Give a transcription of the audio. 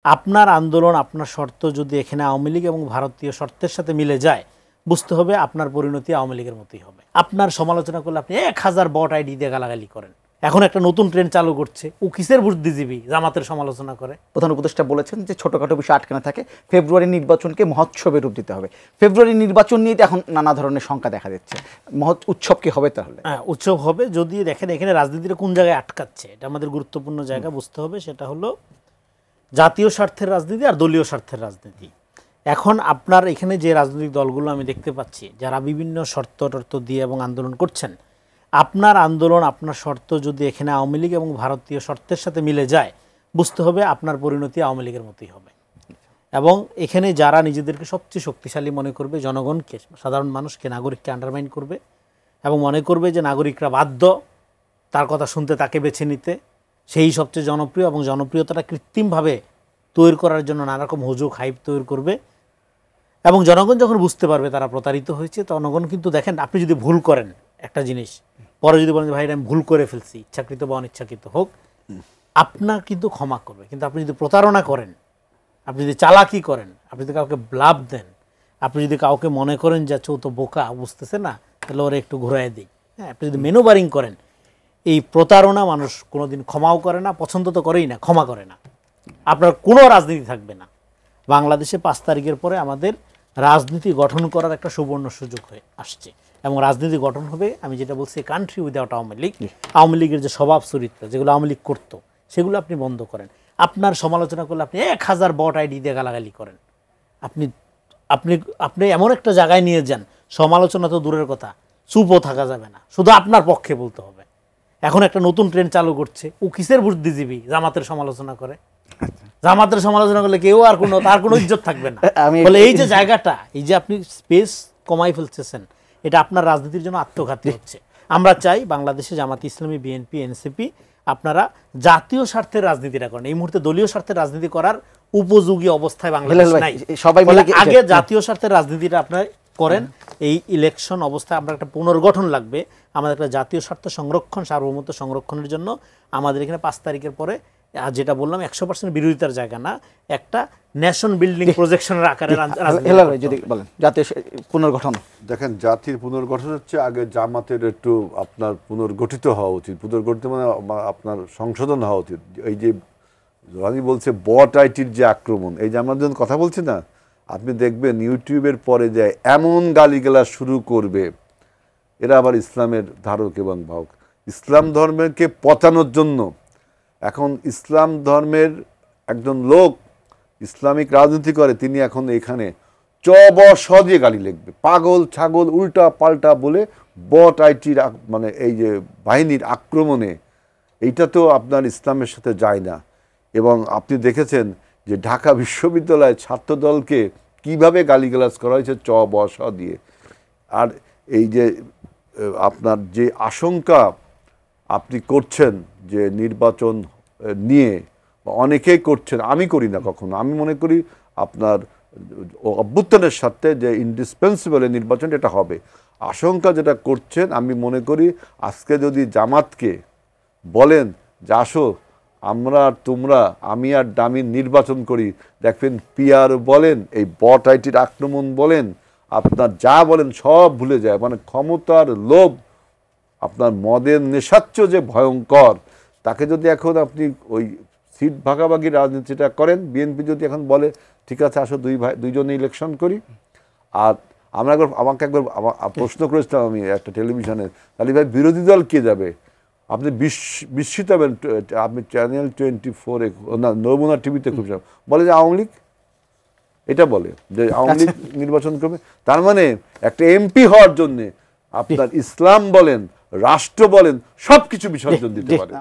আপনার আন্দোলন আপনার শর্ত যদি এখানে আওয়ামী লীগ এবং ভারতীয় শর্তের সাথে মিলে যায়, বুঝতে হবে আপনার পরিণতি আওয়ামী লীগের মতোই হবে। আপনার সমালোচনা করলে আপনি 1000 বট আইডি দিয়ে গালাগালি করেন। এখন একটা নতুন ট্রেন্ড চালু করছে, ও কিসের বুদ্ধিজীবী জামাতের সমালোচনা করে। প্রধান উপদেষ্টা বলেছেন যে ছোটখাটো বিষয় আটকানো থাকে, ফেব্রুয়ারি নির্বাচনকে মহোৎসবে রূপ দিতে হবে। ফেব্রুয়ারি নির্বাচন নিয়ে এখন নানা ধরনের শঙ্কা দেখা দিচ্ছে, উৎসব কি হবে তাহলে? হ্যাঁ, উৎসব হবে। যদি দেখেন এখানে রাজনীতিটা কোন জায়গায় আটকাচ্ছে, এটা আমাদের গুরুত্বপূর্ণ জায়গা বুঝতে হবে। সেটা হলো জাতীয় স্বার্থের রাজনীতি আর দলীয় স্বার্থের রাজনীতি। এখন আপনার এখানে যে রাজনৈতিক দলগুলো আমি দেখতে পাচ্ছি যারা বিভিন্ন শর্ত টর্ত দিয়ে এবং আন্দোলন করছেন, আপনার আন্দোলন আপনার শর্ত যদি এখানে আওয়ামী লীগ এবং ভারতীয় শর্তের সাথে মিলে যায়, বুঝতে হবে আপনার পরিণতি আওয়ামী লীগের মতোই হবে। এবং এখানে যারা নিজেদেরকে সবচেয়ে শক্তিশালী মনে করবে, জনগণকে, সাধারণ মানুষকে, নাগরিককে আন্ডারমাইন করবে এবং মনে করবে যে নাগরিকরা বাধ্য তার কথা শুনতে, তাকে বেছে নিতে, সেই সবচেয়ে জনপ্রিয় এবং জনপ্রিয়তাটা কৃত্রিমভাবে তৈরি করার জন্য নানা রকম হুজুগ হাইপ তৈরি করবে। এবং জনগণ যখন বুঝতে পারবে তারা প্রতারিত হয়েছে, জনগণ কিন্তু দেখেন আপনি যদি ভুল করেন একটা জিনিস, পরে যদি বলেন যে ভাই আমি ভুল করে ফেলছি, ইচ্ছাকৃত বা অনিচ্ছাকৃত হোক, আপনার কিন্তু ক্ষমা করবে। কিন্তু আপনি যদি প্রতারণা করেন, আপনি যদি চালাকি করেন, আপনি যদি কাউকে ব্লাফ দেন, আপনি যদি কাউকে মনে করেন যে ও তো বোকা, বুঝতেছে না, তাহলে ওরা একটু ঘুরাই দিই, হ্যাঁ, আপনি যদি মেনুবারিং করেন, এই প্রতারণা মানুষ কোনোদিন ক্ষমাও করে না, পছন্দ তো করেই না, ক্ষমা করে না। আপনার কোনো রাজনীতি থাকবে না। বাংলাদেশে 5 তারিখের পরে আমাদের রাজনীতি গঠন করার একটা সুবর্ণ সুযোগ হয়ে আসছে এবং রাজনীতি গঠন হবে, আমি যেটা বলছি, কান্ট্রি উইদাউট আওয়ামী লীগ। আওয়ামী লীগের যে স্বভাব চরিত্র যেগুলো আওয়ামী লীগ করতো, সেগুলো আপনি বন্ধ করেন। আপনার সমালোচনা করলে আপনি 1000 বট আইডি দিয়ে গালাগালি করেন। আপনি আপনি আপনি এমন একটা জায়গায় নিয়ে যান, সমালোচনা তো দূরের কথা, চুপও থাকা যাবে না, শুধু আপনার পক্ষে বলতে হবে। এখন একটা নতুন ট্রেন্ড চালু করছে, ও কিসের বুদ্ধিজীবী জামাতের সমালোচনা করে। জামাতের সমালোচনা করলে কেউ আর তার কোনো ইজ্জত থাকবে না। বলে এই যে জায়গাটা, এই যে আপনি স্পেস কমাই ফেলতেছেন, এটা আপনার রাজনীতির জন্য আত্মঘাতী হচ্ছে। আমরা চাই বাংলাদেশে জামাত ইসলামী, বিএনপি, এনসিপি আপনারা জাতীয় স্বার্থের রাজনীতিটা করেন। এই মুহূর্তে দলীয় স্বার্থের রাজনীতি করার উপযোগী অবস্থায় বাংলাদেশ নাই। সবাই মিলে আগে জাতীয় স্বার্থের রাজনীতিটা আপনারা করেন। এই ইলেকশন অবস্থায় আমরা একটা পুনর্গঠন লাগবে, আমাদের একটা জাতীয় স্বার্থ সংরক্ষণ, সার্বভৌমত্ব সংরক্ষণের জন্য আমাদের এখানে 5 তারিখের পরে, যেটা বললাম 100% বিরোধিতার জায়গা না, একটা নেশন বিল্ডিং প্রজেকশনের আকারে যদি বলেন জাতীয় পুনর্গঠন। দেখেন, জাতির পুনর্গঠন হচ্ছে আগে জামাতের একটু আপনার পুনর্গঠিত হওয়া উচিত। পুনর্গঠিত মানে আপনার সংশোধন হওয়া উচিত। এই যে আমি বলছে বট আইটির যে আক্রমণ, এই যে আমরা যখন কথা বলছি না, আপনি দেখবেন ইউটিউবের পরে যে এমন গালিগালাজ শুরু করবে, এরা আবার ইসলামের ধারক এবং বাহক। ইসলাম ধর্মকে পচানোর জন্য এখন ইসলাম ধর্মের একজন লোক ইসলামিক রাজনীতি করে, তিনি এখন এখানে দিয়ে গালি লিখবে, পাগল ছাগল উল্টা পাল্টা বলে বট আইটির মানে এই যে বাহিনীর আক্রমণে, এইটা তো আপনার ইসলামের সাথে যায় না। এবং আপনি দেখেছেন যে ঢাকা বিশ্ববিদ্যালয়ের ছাত্রদলকে কিভাবে গালিগালাজ করা হয়েছে দিয়ে। আর এই যে আপনার যে আশঙ্কা আপনি করছেন যে নির্বাচন নিয়ে, অনেকেই করছেন, আমি করি না কখনো, আমি মনে করি আপনার অভ্যুত্থানের সাথে যে ইন্ডিসপেন্সিবল নির্বাচন এটা হবে। আশঙ্কা যেটা করছেন, আমি মনে করি আজকে যদি জামাতকে বলেন যে আসো আমরা আর তোমরা, আমি আর ডামির নির্বাচন করি, দেখবেন পিআর বলেন, এই বট আইটির আক্রমণ বলেন, আপনার যা বলেন সব ভুলে যায়। মানে ক্ষমতার লোভ, আপনার মদের নেশাচ্য যে ভয়ঙ্কর, তাকে যদি এখন আপনি ওই সিট ভাগাভাগি রাজনীতিটা করেন, বিএনপি যদি এখন বলে ঠিক আছে আসো দুইজনে ইলেকশন করি। আর আমাকে একবার প্রশ্ন করেছিলাম আমি একটা টেলিভিশনে, তাহলে ভাই বিরোধী দল কে যাবে? আপনি বিস্মিত হবেন, আপনি চ্যানেল 24 না নমুনা টিভিতে খুব বলে যে আওয়ামী লীগ, এটা বলে যে আওয়ামী লীগ নির্বাচন করবে। তার মানে একটা এমপি হওয়ার জন্যে আপনার ইসলাম বলেন, রাষ্ট্র বলেন, সব কিছু বিসর্জন দিতে পারে।